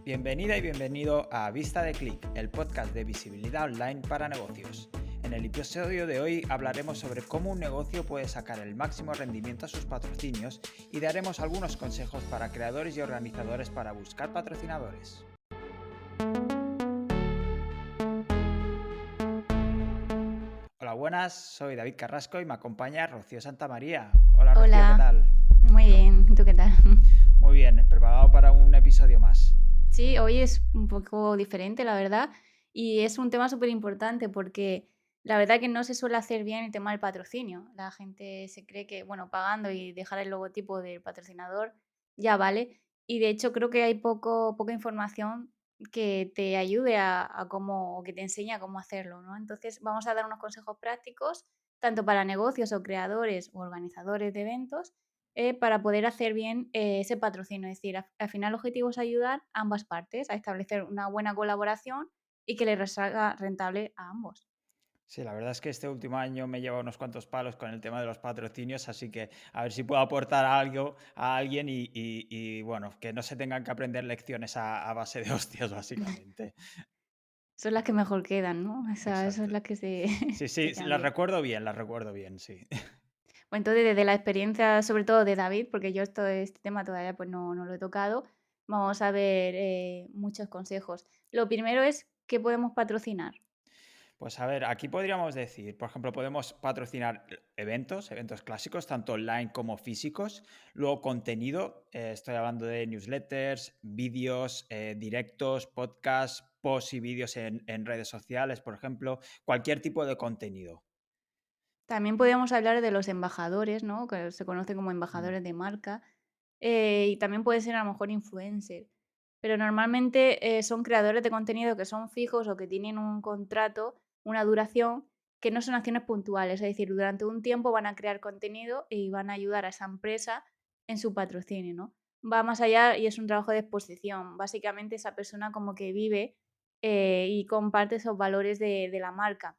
Bienvenida y bienvenido a Vista de Clic, el podcast de visibilidad online para negocios. En el episodio de hoy hablaremos sobre cómo un negocio puede sacar el máximo rendimiento a sus patrocinios y daremos algunos consejos para creadores y organizadores para buscar patrocinadores. Hola, buenas, soy David Carrasco y me acompaña Rocío Santamaría. Hola Rocío, ¿qué Hola, tal? muy bien. ¿Tú qué tal? Muy bien, preparado para un episodio más. Sí, hoy es un poco diferente, la verdad, y es un tema súper importante porque la verdad que no se suele hacer bien el tema del patrocinio. La gente se cree que, bueno, pagando y dejar el logotipo del patrocinador ya vale. Y de hecho creo que hay poca información que te ayude a cómo, o que te enseñe a cómo hacerlo, ¿no? Entonces vamos a dar unos consejos prácticos, tanto para negocios o creadores o organizadores de eventos para poder hacer bien ese patrocinio. Es decir, al final el objetivo es ayudar a ambas partes a establecer una buena colaboración y que le salga rentable a ambos. Sí, la verdad es que este último año me lleva unos cuantos palos con el tema de los patrocinios, así que a ver si puedo aportar algo a alguien y, bueno, que no se tengan que aprender lecciones a base de hostias, básicamente. Son las que mejor quedan, ¿no? Esas Exacto. son las que se, Sí, se sí, sí, quedan bien. las recuerdo bien, sí. Bueno, entonces desde la experiencia, sobre todo de David, porque yo este tema todavía pues no lo he tocado, vamos a ver muchos consejos. Lo primero es qué podemos patrocinar. Pues a ver, aquí podríamos decir, por ejemplo, podemos patrocinar eventos clásicos, tanto online como físicos. Luego contenido, estoy hablando de newsletters, vídeos, directos, podcasts, posts y vídeos en redes sociales, por ejemplo, cualquier tipo de contenido. También podríamos hablar de los embajadores, ¿no? Que se conocen como Mm. embajadores de marca. Y también puede ser a lo mejor influencer. Pero normalmente son creadores de contenido que son fijos o que tienen un contrato, una duración, que no son acciones puntuales. Es decir, durante un tiempo van a crear contenido y van a ayudar a esa empresa en su patrocinio, ¿no? Va más allá y es un trabajo de exposición. Básicamente esa persona como que vive y comparte esos valores de la marca.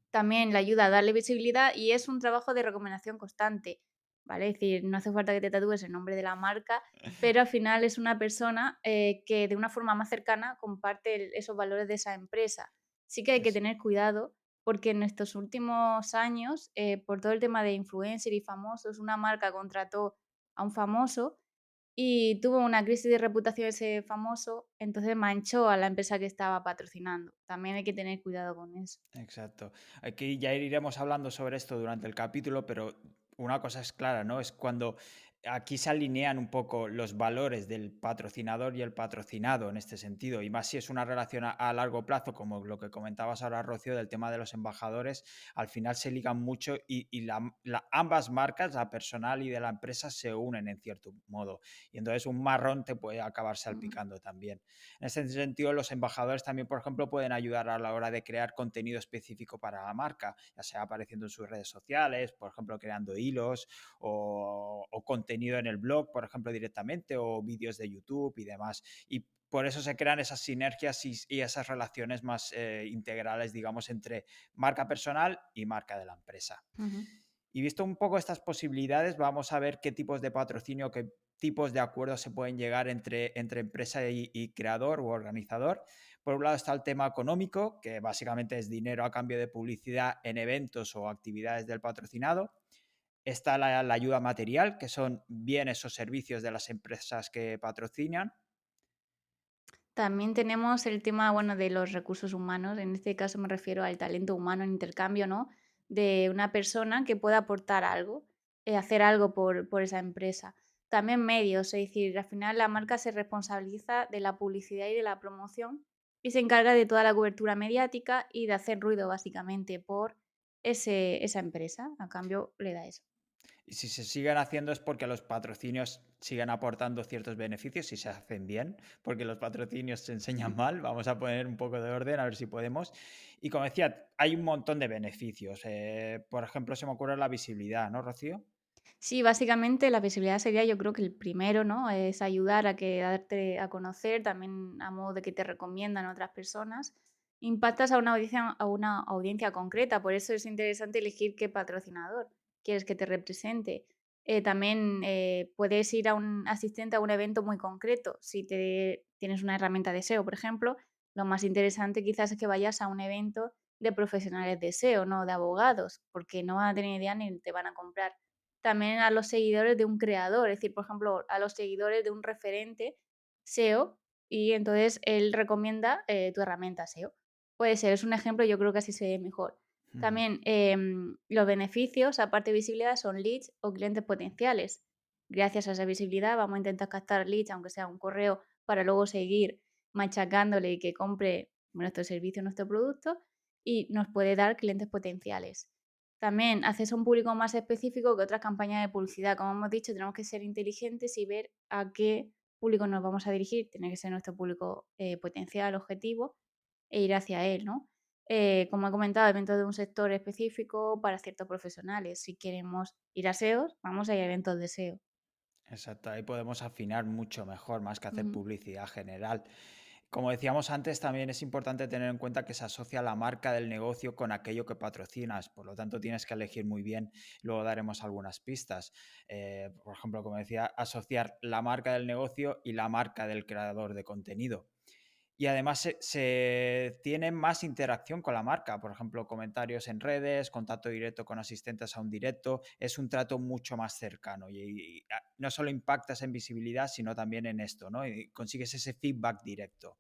También le ayuda a darle visibilidad y es un trabajo de recomendación constante, ¿vale? Es decir, no hace falta que te tatúes el nombre de la marca, pero al final es una persona que de una forma más cercana comparte esos valores de esa empresa. Sí que hay que Es- tener cuidado porque en estos últimos años, por todo el tema de influencer y famosos, una marca contrató a un famoso y tuvo una crisis de reputación ese famoso, entonces manchó a la empresa que estaba patrocinando. También hay que tener cuidado con eso. Exacto. Aquí ya iremos hablando sobre esto durante el capítulo, pero una cosa es clara, ¿no? Es cuando aquí se alinean un poco los valores del patrocinador y el patrocinado en este sentido, y más si es una relación a largo plazo, como lo que comentabas ahora, Rocío, del tema de los embajadores, al final se ligan mucho y ambas marcas, la personal y de la empresa, se unen en cierto modo. Y entonces un marrón te puede acabar Mm. salpicando también. En ese sentido, los embajadores también, por ejemplo, pueden ayudar a la hora de crear contenido específico para la marca, ya sea apareciendo en sus redes sociales, por ejemplo, creando hilos o contenido en el blog, por ejemplo, directamente, o vídeos de YouTube y demás. Y por eso se crean esas sinergias y esas relaciones más integrales, digamos, entre marca personal y marca de la empresa. Ujú. Y visto un poco estas posibilidades, vamos a ver qué tipos de patrocinio, qué tipos de acuerdos se pueden llegar entre empresa y creador o organizador. Por un lado está el tema económico, que básicamente es dinero a cambio de publicidad en eventos o actividades del patrocinado. Está la ayuda material, que son bienes o servicios de las empresas que patrocinan. También tenemos el tema, bueno, de los recursos humanos. En este caso me refiero al talento humano en intercambio, ¿no? De una persona que pueda aportar algo, hacer algo por esa empresa. También medios, es decir, al final la marca se responsabiliza de la publicidad y de la promoción y se encarga de toda la cobertura mediática y de hacer ruido básicamente por esa empresa. A cambio le da eso. Y si se siguen haciendo es porque los patrocinios siguen aportando ciertos beneficios y se hacen bien, porque los patrocinios se enseñan mal. Vamos a poner un poco de orden a ver si podemos. Y como decía, hay un montón de beneficios. Por ejemplo, se me ocurre la visibilidad, ¿no, Rocío? Sí, básicamente la visibilidad sería yo creo que el primero, ¿no? Es ayudar a darte a conocer, también a modo de que te recomiendan otras personas. Impactas a una audiencia concreta, por eso es interesante elegir qué patrocinador quieres que te represente. También puedes ir a un asistente a un evento muy concreto. Si te tienes una herramienta de SEO, por ejemplo, lo más interesante quizás es que vayas a un evento de profesionales de SEO, no de abogados, porque no van a tener idea ni te van a comprar. También a los seguidores de un creador, es decir, por ejemplo, a los seguidores de un referente SEO y entonces él recomienda tu herramienta SEO. Puede ser, es un ejemplo, yo creo que así se ve mejor. Mm, También los beneficios, aparte de visibilidad, son leads o clientes potenciales. Gracias a esa visibilidad vamos a intentar captar leads, aunque sea un correo, para luego seguir machacándole y que compre nuestro servicio, nuestro producto y nos puede dar clientes potenciales. También acceso a un público más específico que otras campañas de publicidad. Como hemos dicho, tenemos que ser inteligentes y ver a qué público nos vamos a dirigir. Tiene que ser nuestro público potencial, objetivo, e ir hacia él, ¿no? Como he comentado, eventos de un sector específico para ciertos profesionales. Si queremos ir a SEOs, vamos a ir a eventos de SEO. exacto, ahí podemos afinar mucho mejor, más que hacer Ujú. publicidad general. Como decíamos antes, también es importante tener en cuenta que se asocia la marca del negocio con aquello que patrocinas, por lo tanto tienes que elegir muy bien, luego daremos algunas pistas. Por ejemplo, como decía, asociar la marca del negocio y la marca del creador de contenido. Y además se tiene más interacción con la marca, por ejemplo, comentarios en redes, contacto directo con asistentes a un directo, es un trato mucho más cercano y no solo impactas en visibilidad, sino también en esto, ¿no? Y consigues ese feedback directo.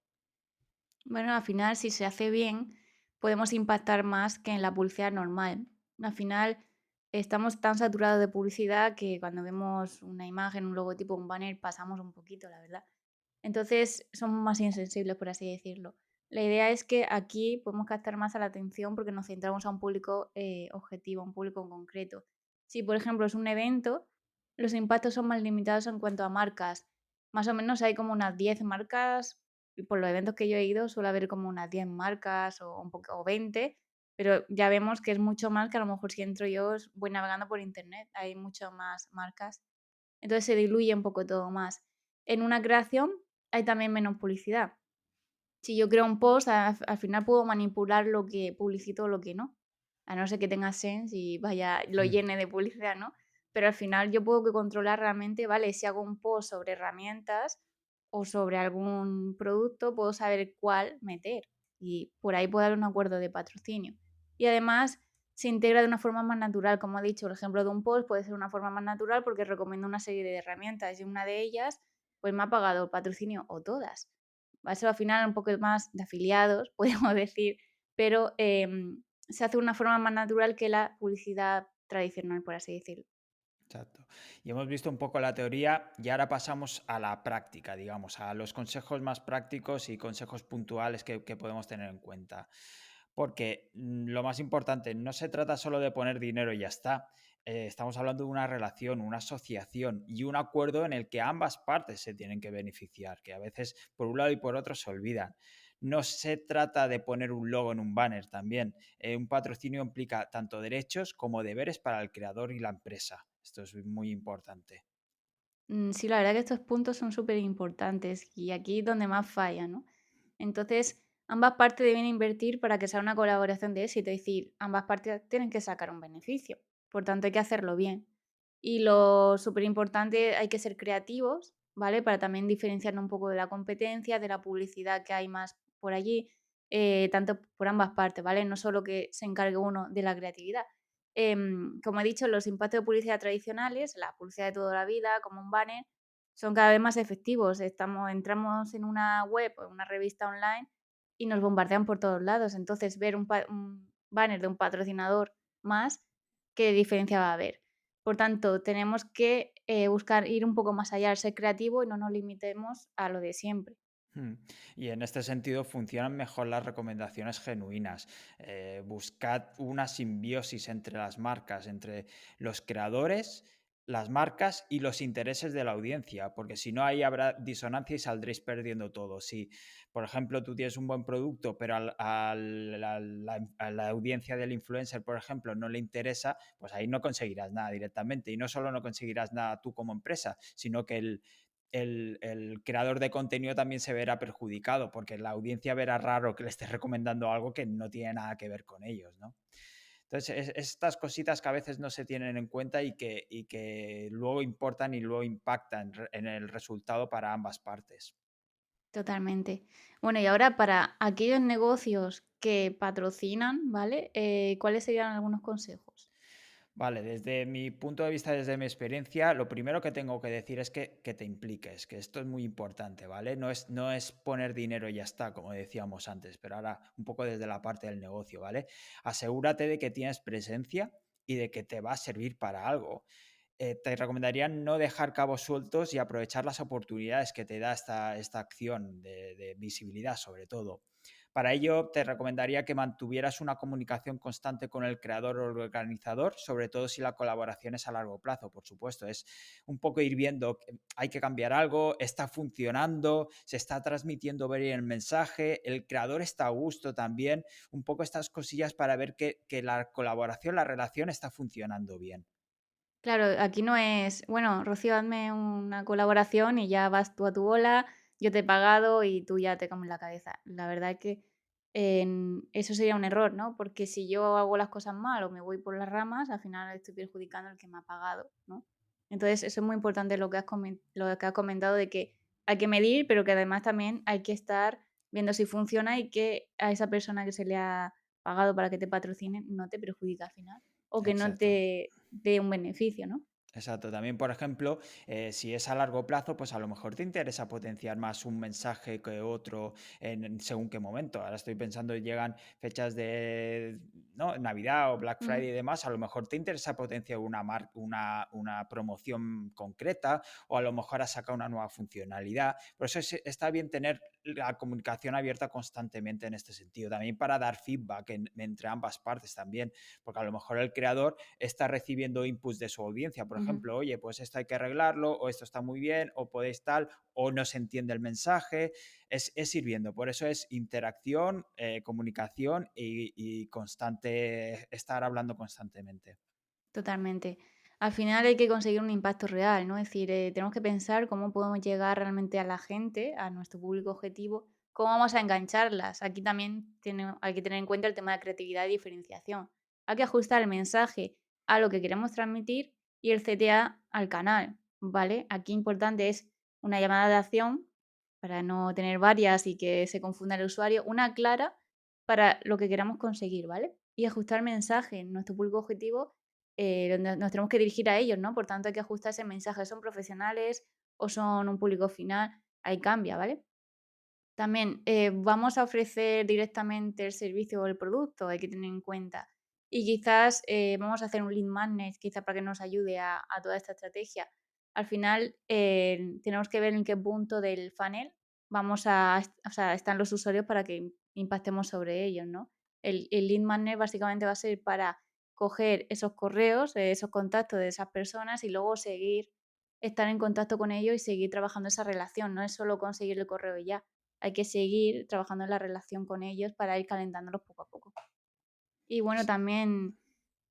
Bueno, al final, si se hace bien, podemos impactar más que en la publicidad normal. Al final, estamos tan saturados de publicidad que cuando vemos una imagen, un logotipo, un banner, pasamos un poquito, la verdad. Entonces, somos más insensibles, por así decirlo. La idea es que aquí podemos captar más a la atención porque nos centramos a un público objetivo, a un público en concreto. Si, por ejemplo, es un evento, los impactos son más limitados en cuanto a marcas. Más o menos hay como unas 10 marcas, y por los eventos que yo he ido suele haber como unas 10 marcas o, un poco, o 20, pero ya vemos que es mucho más que a lo mejor si entro yo voy navegando por internet, hay mucho más marcas. Entonces se diluye un poco todo más. En una creación hay también menos publicidad. Si yo creo un post, al final puedo manipular lo que publicito o lo que no. A no ser que tenga sense y vaya, lo Mm, llene de publicidad, ¿no? Pero al final yo puedo que controlar realmente, vale, si hago un post sobre herramientas o sobre algún producto, puedo saber cuál meter. Y por ahí puedo dar un acuerdo de patrocinio. Y además se integra de una forma más natural. Como he dicho, el ejemplo de un post puede ser una forma más natural porque recomiendo una serie de herramientas y una de ellas, pues me ha pagado el patrocinio o todas. Va a ser al final un poco más de afiliados, podemos decir, pero se hace de una forma más natural que la publicidad tradicional, por así decirlo. exacto. Y hemos visto un poco la teoría y ahora pasamos a la práctica, digamos, a los consejos más prácticos y consejos puntuales que podemos tener en cuenta. Porque lo más importante, no se trata solo de poner dinero y ya está. Estamos hablando de una relación, una asociación y un acuerdo en el que ambas partes se tienen que beneficiar, que a veces por un lado y por otro se olvidan. No se trata de poner un logo en un banner también. Un patrocinio implica tanto derechos como deberes para el creador y la empresa. Esto es muy importante. Sí, la verdad que estos puntos son súper importantes y aquí es donde más falla, ¿no? Entonces, ambas partes deben invertir para que sea una colaboración de éxito, es decir, ambas partes tienen que sacar un beneficio. Por tanto, hay que hacerlo bien. Y lo súper importante, hay que ser creativos, ¿vale? Para también diferenciarnos un poco de la competencia, de la publicidad que hay más por allí, tanto por ambas partes, ¿vale? No solo que se encargue uno de la creatividad. Como he dicho, los impactos de publicidad tradicionales, la publicidad de toda la vida, como un banner, son cada vez más efectivos. Entramos en una web o en una revista online y nos bombardean por todos lados. Entonces, ver un banner de un patrocinador más, ¿qué diferencia va a haber? Por tanto, tenemos que buscar ir un poco más allá, ser creativo y no nos limitemos a lo de siempre. Mm. Y en este sentido funcionan mejor las recomendaciones genuinas. Buscad una simbiosis entre las marcas, entre los creadores, las marcas y los intereses de la audiencia, porque si no, ahí habrá disonancia y saldréis perdiendo todo. Si, por ejemplo, tú tienes un buen producto, pero a la audiencia del influencer, por ejemplo, no le interesa, pues ahí no conseguirás nada directamente. Y no solo no conseguirás nada tú como empresa, sino que el creador de contenido también se verá perjudicado, porque la audiencia verá raro que le estés recomendando algo que no tiene nada que ver con ellos, ¿no? Entonces, estas cositas que a veces no se tienen en cuenta y que luego importan y luego impactan en el resultado para ambas partes. Totalmente. Bueno, y ahora para aquellos negocios que patrocinan, ¿vale? ¿Cuáles serían algunos consejos? Vale, desde mi punto de vista, desde mi experiencia, lo primero que tengo que decir es que te impliques, que esto es muy importante, ¿vale? No es poner dinero y ya está, como decíamos antes, pero ahora un poco desde la parte del negocio, ¿vale? Asegúrate de que tienes presencia y de que te va a servir para algo. Te recomendaría no dejar cabos sueltos y aprovechar las oportunidades que te da esta acción de visibilidad, sobre todo. Para ello, te recomendaría que mantuvieras una comunicación constante con el creador o el organizador, sobre todo si la colaboración es a largo plazo, por supuesto. Es un poco ir viendo, hay que cambiar algo, está funcionando, se está transmitiendo bien el mensaje, el creador está a gusto también, un poco estas cosillas para ver que la colaboración, la relación está funcionando bien. Claro, aquí no es, bueno, Rocío, hazme una colaboración y ya vas tú a tu bola, yo te he pagado y tú ya te comes la cabeza. La verdad es que eso sería un error, ¿no? Porque si yo hago las cosas mal o me voy por las ramas, al final estoy perjudicando al que me ha pagado, ¿no? Entonces, eso es muy importante lo que has comentado de que hay que medir, pero que además también hay que estar viendo si funciona y que a esa persona que se le ha pagado para que te patrocine no te perjudica al final o que no Exacto. te dé un beneficio, ¿no? Exacto. También, por ejemplo, si es a largo plazo, pues a lo mejor te interesa potenciar más un mensaje que otro en según qué momento. Ahora estoy pensando, llegan fechas de ¿no? Navidad o Black Mm, Friday y demás, a lo mejor te interesa potenciar una promoción concreta o a lo mejor has sacado una nueva funcionalidad. Por eso está bien tener la comunicación abierta constantemente en este sentido. También para dar feedback entre ambas partes también, porque a lo mejor el creador está recibiendo inputs de su audiencia. Por ujú, ejemplo, oye, pues esto hay que arreglarlo, o esto está muy bien, o podéis tal, o no se entiende el mensaje. Es ir viendo. Por eso es interacción, comunicación y constante, estar hablando constantemente. totalmente. Al final hay que conseguir un impacto real, ¿no? Es decir, tenemos que pensar cómo podemos llegar realmente a la gente, a nuestro público objetivo, cómo vamos a engancharlas. Aquí también hay que tener en cuenta el tema de creatividad y diferenciación. Hay que ajustar el mensaje a lo que queremos transmitir y el CTA al canal, ¿vale? Aquí importante es una llamada de acción para no tener varias y que se confunda el usuario, una clara para lo que queramos conseguir, ¿vale? Y ajustar el mensaje en nuestro público objetivo, donde nos tenemos que dirigir a ellos, ¿no? Por tanto, hay que ajustar ese mensaje. ¿Son profesionales o son un público final? Ahí cambia, ¿vale? También, vamos a ofrecer directamente el servicio o el producto, hay que tener en cuenta. Y quizás, vamos a hacer un lead magnet, quizá para que nos ayude a toda esta estrategia. Al final, tenemos que ver en qué punto del funnel o sea, están los usuarios para que impactemos sobre ellos, ¿no? El lead magnet básicamente va a ser para coger esos correos, esos contactos de esas personas y luego estar en contacto con ellos y seguir trabajando esa relación. No es solo conseguir el correo y ya, hay que seguir trabajando en la relación con ellos para ir calentándolos poco a poco. Y bueno, también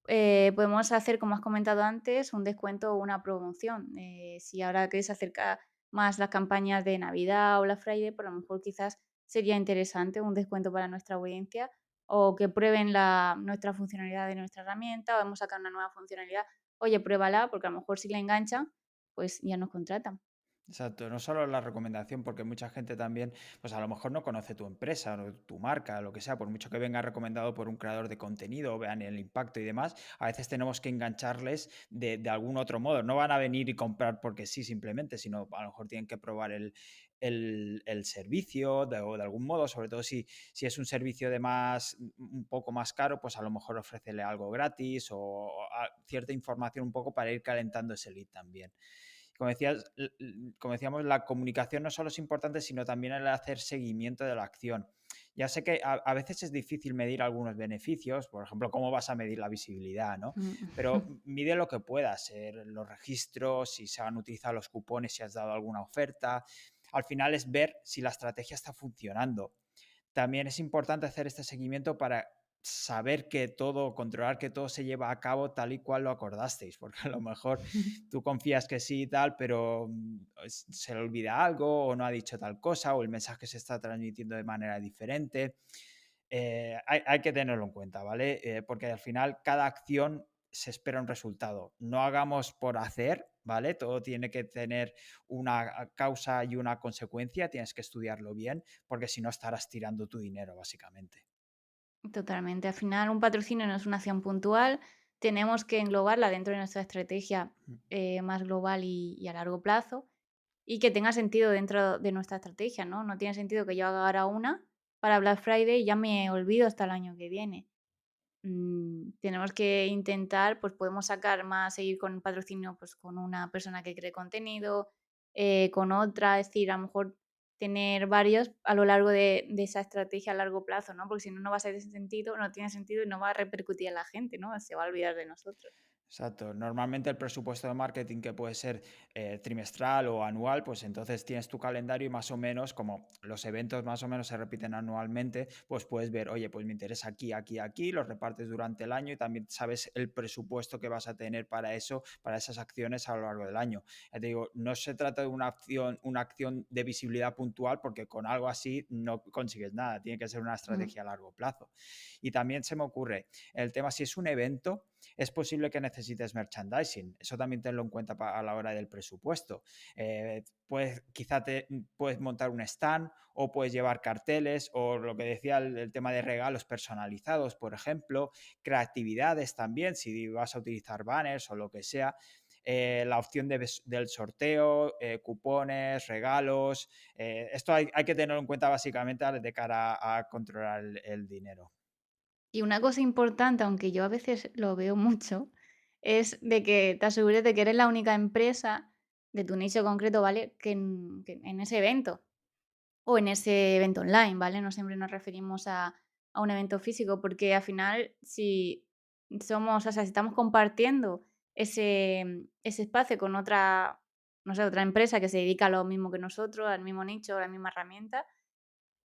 podemos hacer, como has comentado antes, un descuento o una promoción. Si ahora que se acerca más las campañas de Navidad o la Friday, por lo mejor quizás sería interesante un descuento para nuestra audiencia o que prueben nuestra funcionalidad de nuestra herramienta o hemos sacado una nueva funcionalidad. Oye, pruébala porque a lo mejor si la enganchan, pues ya nos contratan. Exacto, no solo la recomendación, porque mucha gente también, pues a lo mejor no conoce tu empresa o tu marca, lo que sea, por mucho que venga recomendado por un creador de contenido o vean el impacto y demás, a veces tenemos que engancharles de algún otro modo. No van a venir y comprar porque sí, simplemente, sino a lo mejor tienen que probar el servicio o de algún modo, sobre todo si es un servicio de un poco más caro, pues a lo mejor ofrecerle algo gratis o cierta información un poco para ir calentando ese lead también. Como decías, como decíamos, la comunicación no solo es importante, sino también el hacer seguimiento de la acción. Ya sé que a veces es difícil medir algunos beneficios, por ejemplo, cómo vas a medir la visibilidad, ¿no? Pero mide lo que puedas, los registros, si se han utilizado los cupones, si has dado alguna oferta. Al final es ver si la estrategia está funcionando. También es importante hacer este seguimiento para saber que todo, controlar que todo se lleva a cabo tal y cual lo acordasteis, porque a lo mejor tú confías que sí y tal, pero se le olvida algo o no ha dicho tal cosa o el mensaje se está transmitiendo de manera diferente. Hay que tenerlo en cuenta, ¿vale? Porque al final cada acción se espera un resultado. No hagamos por hacer, ¿vale? Todo tiene que tener una causa y una consecuencia, tienes que estudiarlo bien, porque si no estarás tirando tu dinero, básicamente. Totalmente. Al final, un patrocinio no es una acción puntual, tenemos que englobarla dentro de nuestra estrategia Mm. más global y a largo plazo y que tenga sentido dentro de nuestra estrategia, ¿no? No tiene sentido que yo haga ahora una para Black Friday y ya me olvido hasta el año que viene. Tenemos que intentar, pues podemos sacar más, seguir con patrocinio, pues con una persona que cree contenido, con otra, es decir, a lo mejor tener varios a lo largo de esa estrategia a largo plazo, ¿no? Porque si no, no va a ser sentido, no tiene sentido y no va a repercutir en la gente, ¿no? Se va a olvidar de nosotros. Exacto. Normalmente el presupuesto de marketing que puede ser trimestral o anual, pues entonces tienes tu calendario y más o menos, como los eventos más o menos se repiten anualmente, pues puedes ver, oye, pues me interesa aquí, aquí, aquí, los repartes durante el año y también sabes el presupuesto que vas a tener para eso, para esas acciones a lo largo del año. Ya te digo, no se trata de una acción de visibilidad puntual porque con algo así no consigues nada, tiene que ser una Ujú. estrategia a largo plazo. Y también se me ocurre el tema, si es un evento, es posible que necesites merchandising. Eso también tenlo en cuenta a la hora del presupuesto. Quizá puedes montar un stand o puedes llevar carteles o lo que decía el tema de regalos personalizados, por ejemplo, creatividades también, si vas a utilizar banners o lo que sea. La opción del sorteo, cupones, regalos. Esto hay que tenerlo en cuenta básicamente de cara a controlar el dinero. Y una cosa importante, aunque yo a veces lo veo mucho, es de que te asegures de que eres la única empresa de tu nicho concreto, ¿vale? Que en ese evento. O en ese evento online, ¿vale? No siempre nos referimos a un evento físico, porque al final, si somos, o sea, si estamos compartiendo ese espacio con otra, no sé, otra empresa que se dedica a lo mismo que nosotros, al mismo nicho, a la misma herramienta,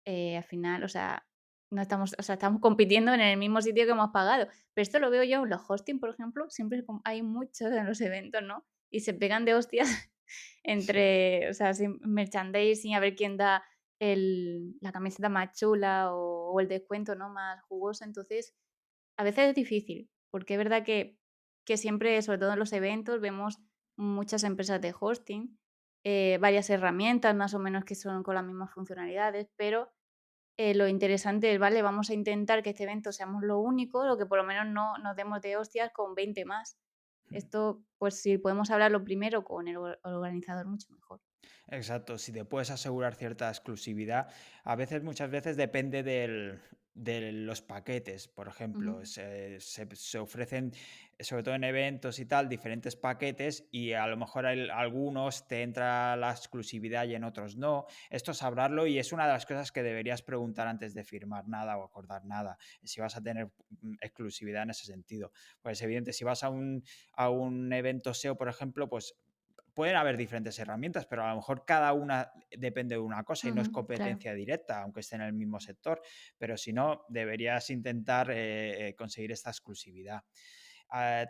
al final, o sea, no estamos, o sea, estamos compitiendo en el mismo sitio que hemos pagado. Pero esto lo veo yo en los hosting, por ejemplo, siempre hay muchos en los eventos, ¿no? Y se pegan de hostias Sí. entre, o sea, sin merchandising, a ver quién da la camiseta más chula o el descuento, ¿no? Más jugoso. Entonces, a veces es difícil, porque es verdad que siempre, sobre todo en los eventos, vemos muchas empresas de hosting, varias herramientas más o menos que son con las mismas funcionalidades, pero lo interesante es, vale, vamos a intentar que este evento seamos lo único, o que por lo menos no nos demos de hostias con 20 más. Esto, pues si podemos hablarlo primero con el organizador, mucho mejor. Exacto, si te puedes asegurar cierta exclusividad, a veces, muchas veces depende de los paquetes, por Ujú, ejemplo, se ofrecen, sobre todo en eventos y tal, diferentes paquetes y a lo mejor algunos te entra la exclusividad y en otros no. Esto es hablarlo y es una de las cosas que deberías preguntar antes de firmar nada o acordar nada, si vas a tener exclusividad en ese sentido. Pues evidente, si vas a un evento SEO, por ejemplo, pues pueden haber diferentes herramientas, pero a lo mejor cada una depende de una cosa y no es ujú, claro. competencia directa, aunque esté en el mismo sector. Pero si no, deberías intentar conseguir esta exclusividad.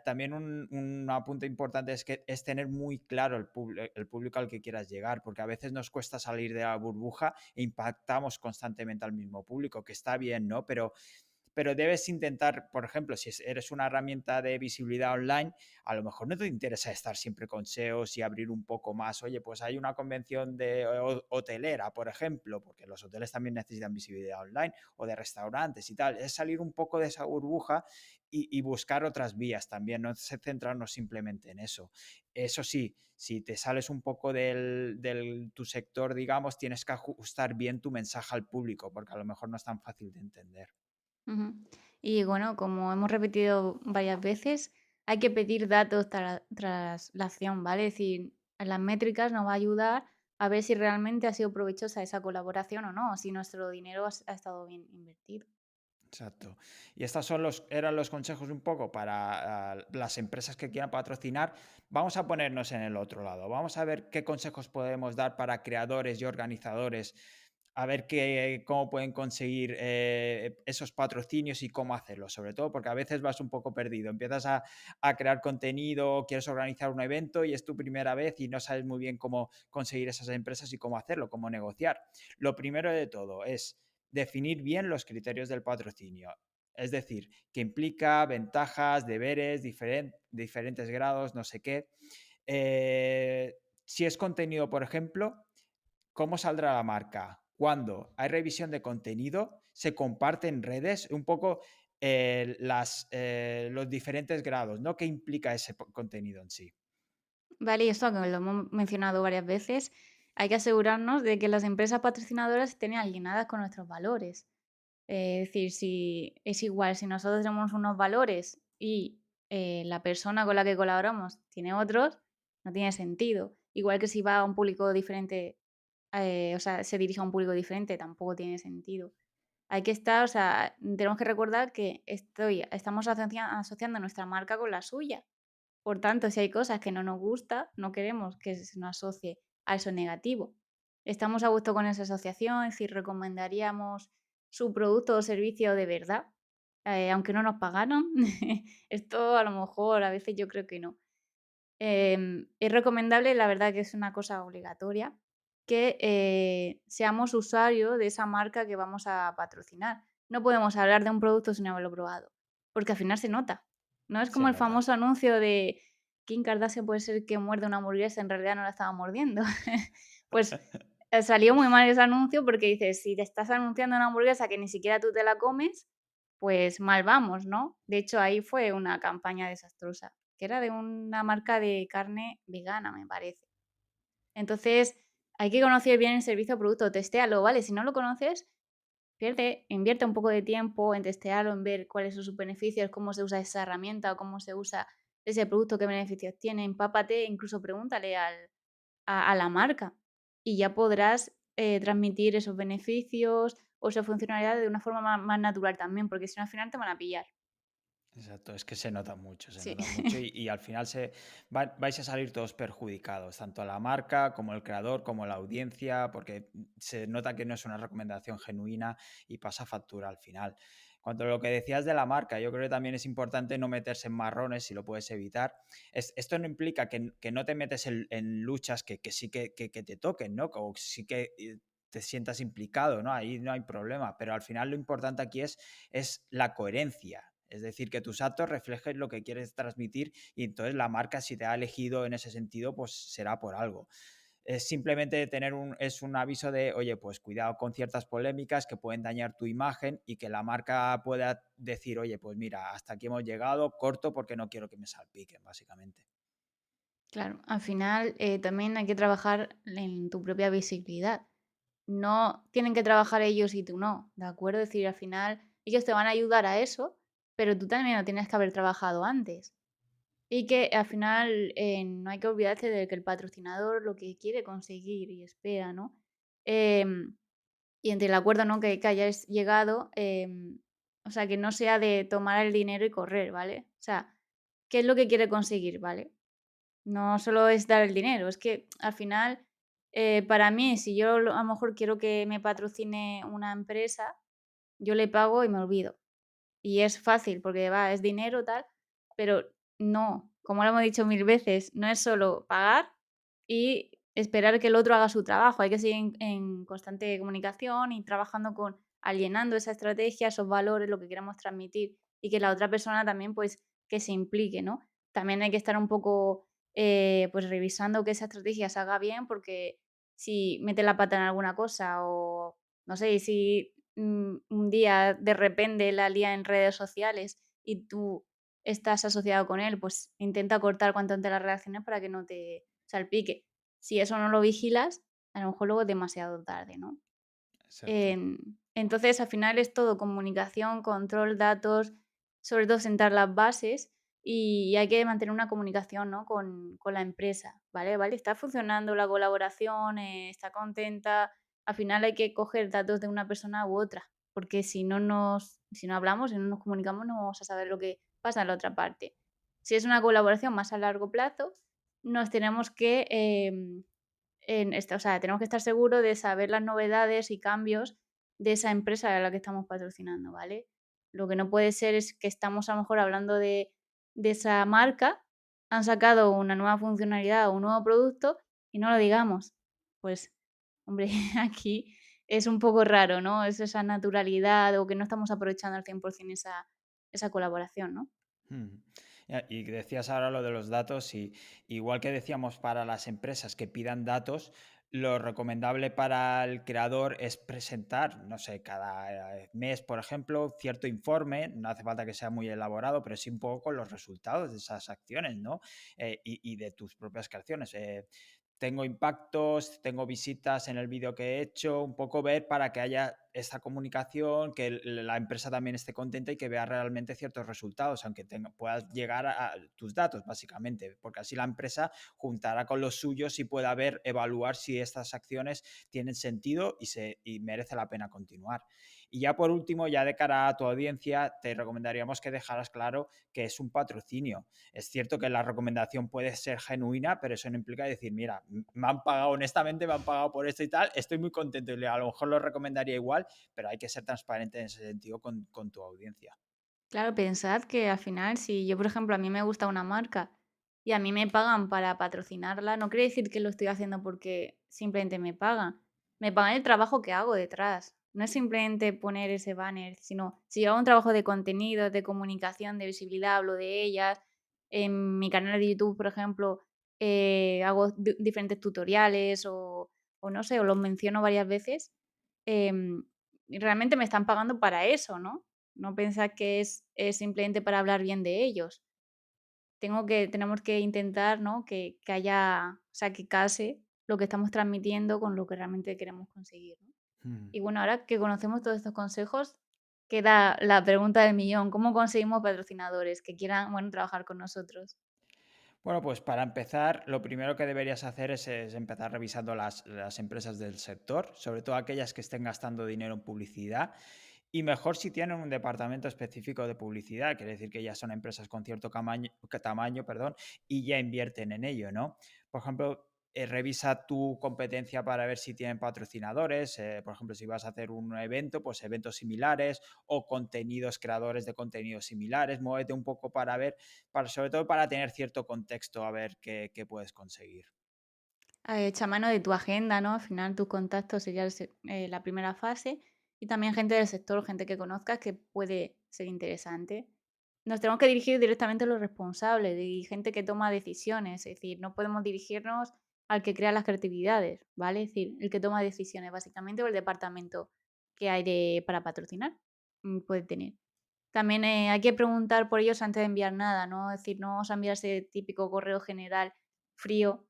También un apunte importante es que es tener muy claro el público al que quieras llegar, porque a veces nos cuesta salir de la burbuja e impactamos constantemente al mismo público, que está bien, ¿no? Pero debes intentar, por ejemplo, si eres una herramienta de visibilidad online, a lo mejor no te interesa estar siempre con SEOs y abrir un poco más. Oye, pues hay una convención de hotelera, por ejemplo, porque los hoteles también necesitan visibilidad online, o de restaurantes y tal. Es salir un poco de esa burbuja y buscar otras vías también, no centrarnos simplemente en eso. Eso sí, si te sales un poco del tu sector, digamos, tienes que ajustar bien tu mensaje al público, porque a lo mejor no es tan fácil de entender. Ujú. Y bueno, como hemos repetido varias veces, hay que pedir datos tras la acción, ¿vale? Es decir, las métricas nos va a ayudar a ver si realmente ha sido provechosa esa colaboración o no, o si nuestro dinero ha estado bien invertido. Exacto. Y estos eran los consejos un poco para las empresas que quieran patrocinar. Vamos a ponernos en el otro lado. Vamos a ver qué consejos podemos dar para creadores y organizadores, a ver cómo pueden conseguir esos patrocinios y cómo hacerlo. Sobre todo porque a veces vas un poco perdido. Empiezas a crear contenido, quieres organizar un evento y es tu primera vez y no sabes muy bien cómo conseguir esas empresas y cómo hacerlo, cómo negociar. Lo primero de todo es definir bien los criterios del patrocinio. Es decir, que implica ventajas, deberes, diferentes grados, no sé qué. Eh, si es contenido, por ejemplo, ¿cómo saldrá la marca? ¿Cuándo? ¿Hay revisión de contenido? ¿Se comparte en redes? Un poco los diferentes grados, ¿no? ¿Qué implica ese contenido en sí? Vale, y esto que lo hemos mencionado varias veces, hay que asegurarnos de que las empresas patrocinadoras estén alineadas con nuestros valores. Es decir, si es igual, si nosotros tenemos unos valores y la persona con la que colaboramos tiene otros, no tiene sentido. Igual que si va a un público diferente, o sea, se dirige a un público diferente, tampoco tiene sentido. Hay que estar, o sea, tenemos que recordar que estamos asociando nuestra marca con la suya. Por tanto, si hay cosas que no nos gusta, no queremos que se nos asocie a eso negativo. Estamos a gusto con esa asociación, es decir, recomendaríamos su producto o servicio de verdad, aunque no nos pagaran. Esto a lo mejor a veces yo creo que no. Es recomendable, la verdad que es una cosa obligatoria, que seamos usuarios de esa marca que vamos a patrocinar. No podemos hablar de un producto sin haberlo probado, porque al final se nota. No es Se como el nota. famoso anuncio de Kim Kardashian puede ser que muerde una hamburguesa, en realidad no la estaba mordiendo. Pues salió muy mal ese anuncio porque dices, si te estás anunciando una hamburguesa que ni siquiera tú te la comes, pues mal vamos, ¿no? De hecho, ahí fue una campaña desastrosa, que era de una marca de carne vegana, me parece. Entonces, hay que conocer bien el servicio o producto, testéalo, ¿vale? Si no lo conoces, invierte un poco de tiempo en testearlo, en ver cuáles son sus beneficios, cómo se usa esa herramienta o cómo se usa ese producto, qué beneficios tiene, empápate, incluso pregúntale a la marca y ya podrás transmitir esos beneficios o esa funcionalidad de una forma más natural también, porque si no al final te van a pillar. Exacto, es que se Sí. nota mucho y al final vais a salir todos perjudicados, tanto la marca como el creador, como la audiencia, porque se nota que no es una recomendación genuina y pasa factura al final. Cuanto a lo que decías de la marca, yo creo que también es importante no meterse en marrones si lo puedes evitar. Esto no implica que no te metes en luchas que sí que te toquen, ¿no? O sí que te sientas implicado, ¿no? Ahí no hay problema, pero al final lo importante aquí es la coherencia. Es decir, que tus actos reflejen lo que quieres transmitir y entonces la marca, si te ha elegido en ese sentido, pues será por algo. Es simplemente es un aviso de, oye, pues cuidado con ciertas polémicas que pueden dañar tu imagen y que la marca pueda decir, oye, pues mira, hasta aquí hemos llegado, corto porque no quiero que me salpiquen, básicamente. Claro, al final también hay que trabajar en tu propia visibilidad. No tienen que trabajar ellos y tú no, ¿de acuerdo? Es decir, al final ellos te van a ayudar a eso, pero tú también lo tienes que haber trabajado antes. Y que al final no hay que olvidarse de que el patrocinador lo que quiere conseguir y espera, ¿no? Em, y entre el acuerdo, ¿no? Que hayáis llegado, o sea, que no sea de tomar el dinero y correr, ¿vale? O sea, ¿qué es lo que quiere conseguir, ¿vale? No solo es dar el dinero, es que al final, para mí, si yo a lo mejor quiero que me patrocine una empresa, yo le pago y me olvido. Y es fácil porque va, es dinero, tal, pero no, como lo hemos dicho mil veces, no es solo pagar y esperar que el otro haga su trabajo. Hay que seguir en constante comunicación y trabajando con alienando esa estrategia, esos valores, lo que queremos transmitir y que la otra persona también, pues, que se implique, ¿no? También hay que estar un poco, pues, revisando que esa estrategia se haga bien, porque si mete la pata en alguna cosa o, no sé, si un día de repente la lía en redes sociales y tú estás asociado con él, pues intenta cortar cuanto antes las reacciones para que no te salpique. Si eso no lo vigilas, a lo mejor luego es demasiado tarde, ¿no? Exacto. Entonces, al final es todo comunicación, control, datos, sobre todo sentar las bases y hay que mantener una comunicación, ¿no? Con la empresa, ¿vale? ¿Vale? Está funcionando la colaboración, está contenta. Al final hay que coger datos de una persona u otra, porque si no hablamos, si no nos comunicamos, no vamos a saber lo que pasa en la otra parte. Si es una colaboración más a largo plazo, nos tenemos que o sea, tenemos que estar seguros de saber las novedades y cambios de esa empresa a la que estamos patrocinando, ¿vale? Lo que no puede ser es que estamos a lo mejor hablando de esa marca, han sacado una nueva funcionalidad o un nuevo producto y no lo digamos. Pues, hombre, aquí es un poco raro, ¿no? Es esa naturalidad o que no estamos aprovechando al 100% esa colaboración, ¿no? Mm. Y decías ahora lo de los datos y igual que decíamos para las empresas que pidan datos, lo recomendable para el creador es presentar, no sé, cada mes, por ejemplo, cierto informe, no hace falta que sea muy elaborado, pero sí un poco con los resultados de esas acciones, ¿no? Y de tus propias creaciones. Tengo impactos, tengo visitas en el vídeo que he hecho, un poco ver para que haya esta comunicación, que la empresa también esté contenta y que vea realmente ciertos resultados, aunque puedas llegar a tus datos, básicamente, porque así la empresa juntará con los suyos y pueda ver, evaluar si estas acciones tienen sentido y merece la pena continuar. Y ya por último, ya de cara a tu audiencia, te recomendaríamos que dejaras claro que es un patrocinio. Es cierto que la recomendación puede ser genuina, pero eso no implica decir, mira, me han pagado, honestamente, me han pagado por esto y tal, estoy muy contento y a lo mejor lo recomendaría igual, pero hay que ser transparente en ese sentido con tu audiencia. Claro, pensad que al final, si yo, por ejemplo, a mí me gusta una marca y a mí me pagan para patrocinarla, no quiere decir que lo estoy haciendo porque simplemente me pagan. Me pagan el trabajo que hago detrás. No es simplemente poner ese banner, sino si yo hago un trabajo de contenido, de comunicación, de visibilidad, hablo de ellas. En mi canal de YouTube, por ejemplo, hago diferentes tutoriales o no sé, o los menciono varias veces. em, y realmente me están pagando para eso, ¿no? No pensar que es simplemente para hablar bien de ellos. Tenemos que intentar, ¿no? Que haya, o sea, que case lo que estamos transmitiendo con lo que realmente queremos conseguir, ¿no? Mm. Y bueno, ahora que conocemos todos estos consejos, queda la pregunta del millón: ¿cómo conseguimos patrocinadores que quieran, bueno, trabajar con nosotros? Bueno, pues para empezar, lo primero que deberías hacer es empezar revisando las empresas del sector, sobre todo aquellas que estén gastando dinero en publicidad. Y mejor si tienen un departamento específico de publicidad, quiere decir que ya son empresas con cierto tamaño, perdón, y ya invierten en ello, ¿no? Por ejemplo, revisa tu competencia para ver si tienen patrocinadores. Por ejemplo, si vas a hacer un evento, pues eventos similares o contenidos, creadores de contenidos similares. Muévete un poco para ver, sobre todo para tener cierto contexto, a ver qué puedes conseguir. Echa mano de tu agenda, ¿no? Al final tus contactos sería la primera fase y también gente del sector, gente que conozcas que puede ser interesante. Nos tenemos que dirigir directamente a los responsables y gente que toma decisiones, es decir, no podemos dirigirnos al que crea las creatividades, ¿vale? Es decir, el que toma decisiones básicamente o el departamento que hay para patrocinar puede tener. También hay que preguntar por ellos antes de enviar nada, ¿no? Es decir, no vamos a enviar ese típico correo general frío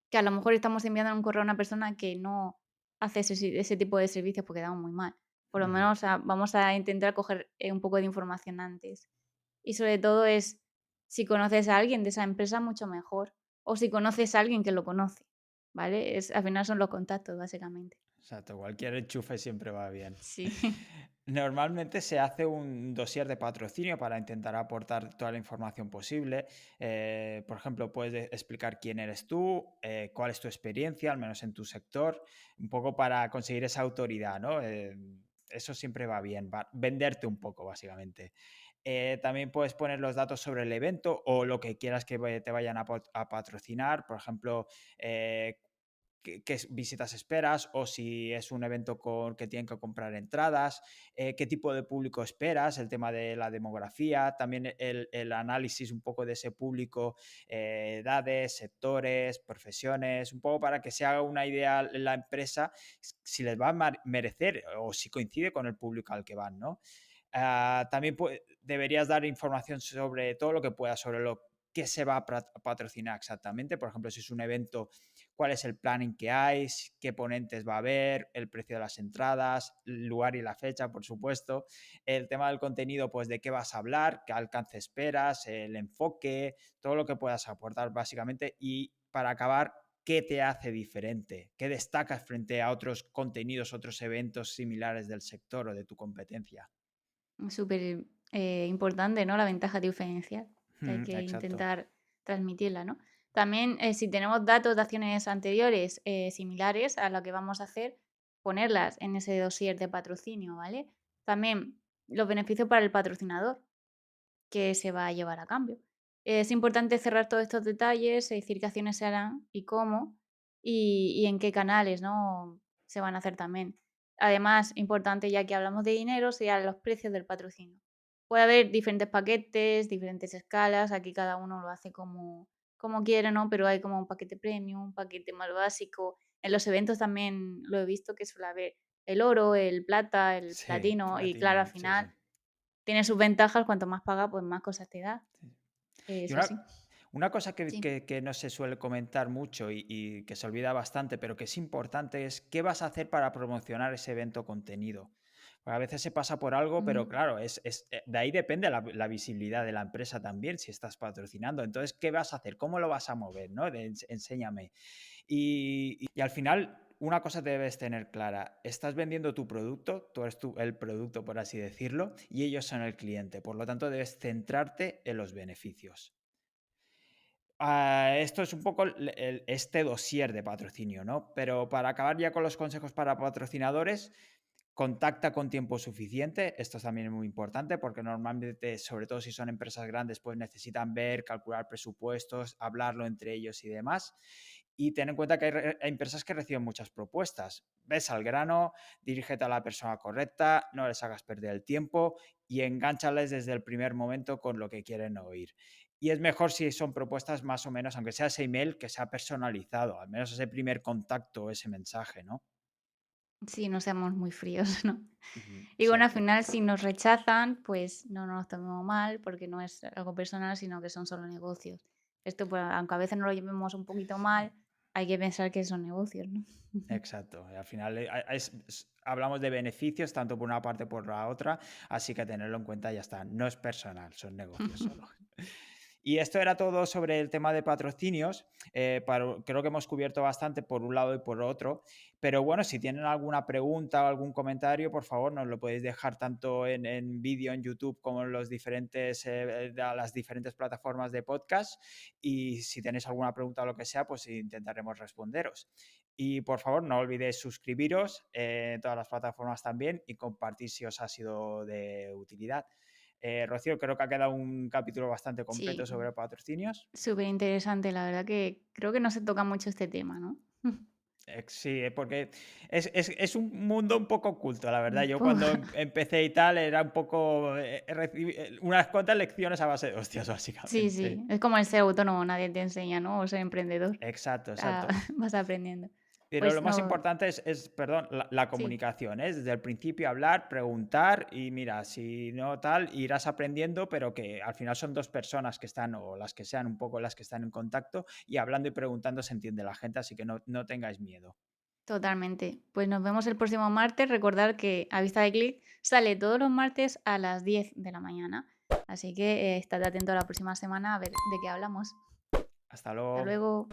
que a lo mejor estamos enviando un correo a una persona que no hace ese tipo de servicios porque quedamos muy mal. Por lo Ujú. menos, vamos a intentar coger, un poco de información antes. Y sobre todo es, si conoces a alguien de esa empresa, mucho mejor. O si conoces a alguien que lo conoce, ¿vale? Al final son los contactos, básicamente. Exacto, cualquier enchufe siempre va bien. Sí. Normalmente se hace un dossier de patrocinio para intentar aportar toda la información posible. Por ejemplo, puedes explicar quién eres tú, cuál es tu experiencia, al menos en tu sector, un poco para conseguir esa autoridad, ¿no? Eso siempre va bien, venderte un poco, básicamente. También puedes poner los datos sobre el evento o lo que quieras que te vayan a patrocinar. Por ejemplo, eh, qué visitas esperas o si es un evento que tienen que comprar entradas, qué tipo de público esperas, el tema de la demografía, también el análisis un poco de ese público, edades, sectores, profesiones, un poco para que se haga una idea la empresa si les va a merecer o si coincide con el público al que van, ¿no? También deberías dar información sobre todo lo que puedas, sobre lo que se va a patrocinar exactamente. Por ejemplo, si es un evento, cuál es el planning que hay, qué ponentes va a haber, el precio de las entradas, el lugar y la fecha, por supuesto. El tema del contenido, pues de qué vas a hablar, qué alcance esperas, el enfoque, todo lo que puedas aportar básicamente. Y para acabar, ¿qué te hace diferente? ¿Qué destacas frente a otros contenidos, otros eventos similares del sector o de tu competencia? Súper, importante, ¿no? La ventaja diferencial, que hay que Exacto. intentar transmitirla, ¿no? También, si tenemos datos de acciones anteriores, similares a lo que vamos a hacer, ponerlas en ese dossier de patrocinio, ¿vale? También los beneficios para el patrocinador que se va a llevar a cambio. Es importante cerrar todos estos detalles, es decir qué acciones se harán y cómo, y en qué canales, ¿no? Se van a hacer también. Además, importante, ya que hablamos de dinero, serían los precios del patrocinio. puede haber diferentes paquetes, diferentes escalas, aquí cada uno lo hace como quiere, ¿no? Pero hay como un paquete premium, un paquete más básico. En los eventos también lo he visto que suele haber el oro, el plata, el Sí, platino y claro, al Platinum, sí, sí. final tiene sus ventajas, cuanto más paga, pues más cosas te da. Sí. Y Es así. una cosa que, Sí. que no se suele comentar mucho y que se olvida bastante, pero que es importante, es qué vas a hacer para promocionar ese evento contenido. Porque a veces se pasa por algo, Ujú. pero claro, de ahí depende la visibilidad de la empresa también, si estás patrocinando. Entonces, ¿qué vas a hacer? ¿Cómo lo vas a mover? ¿No? Enséñame. Y al final, una cosa debes tener clara, estás vendiendo tu producto, tú eres el producto, por así decirlo, y ellos son el cliente. Por lo tanto, debes centrarte en los beneficios. Esto es un poco este dossier de patrocinio, ¿no? Pero para acabar ya con los consejos para patrocinadores, contacta con tiempo suficiente. Esto también es muy importante porque normalmente, sobre todo si son empresas grandes, pues necesitan ver, calcular presupuestos, hablarlo entre ellos y demás. Y ten en cuenta que hay empresas que reciben muchas propuestas. Ves al grano, dirígete a la persona correcta, no les hagas perder el tiempo y engánchales desde el primer momento con lo que quieren oír. Y es mejor si son propuestas más o menos, aunque sea ese email, que sea personalizado, al menos ese primer contacto, ese mensaje, ¿no? Sí, no seamos muy fríos, ¿no? Ujú, Y bueno, al exacto. final, si nos rechazan, pues no nos tomemos mal, porque no es algo personal, sino que son solo negocios. Esto, pues, aunque a veces no lo llevemos un poquito mal, hay que pensar que son negocios, ¿no? Exacto. Al final hablamos de beneficios tanto por una parte como por la otra, así que tenerlo en cuenta y ya está. No es personal, son negocios solo. Y esto era todo sobre el tema de patrocinios. Creo que hemos cubierto bastante por un lado y por otro. Pero bueno, si tienen alguna pregunta o algún comentario, por favor, nos lo podéis dejar tanto en vídeo en YouTube como en las diferentes plataformas de podcast. Y si tenéis alguna pregunta o lo que sea, pues intentaremos responderos. Y por favor, no olvidéis suscribiros en todas las plataformas también y compartir si os ha sido de utilidad. Rocío, creo que ha quedado un capítulo bastante completo Sí, sobre patrocinios. súper interesante, la verdad que creo que no se toca mucho este tema, ¿no? Sí, porque es un mundo un poco oculto, la verdad. Un Yo poco. cuando empecé y tal era un poco, unas cuantas lecciones a base de hostias, Sí, básicamente. sí, es como el ser autónomo, nadie te enseña, ¿no? O ser emprendedor, Exacto, ah, exacto. vas aprendiendo. Pero lo Pues más no, importante perdón, la sí, comunicación, ¿eh? Desde el principio hablar, preguntar y mira, si no tal, irás aprendiendo, pero que al final son dos personas que están, o las que sean un poco las que están en contacto, y hablando y preguntando se entiende la gente, así que no tengáis miedo. totalmente. Pues nos vemos el próximo martes. Recordad que A Vista de Clic sale todos los martes a las 10 de la mañana. Así que estate atento a la próxima semana a ver de qué hablamos. Hasta Hasta luego. luego.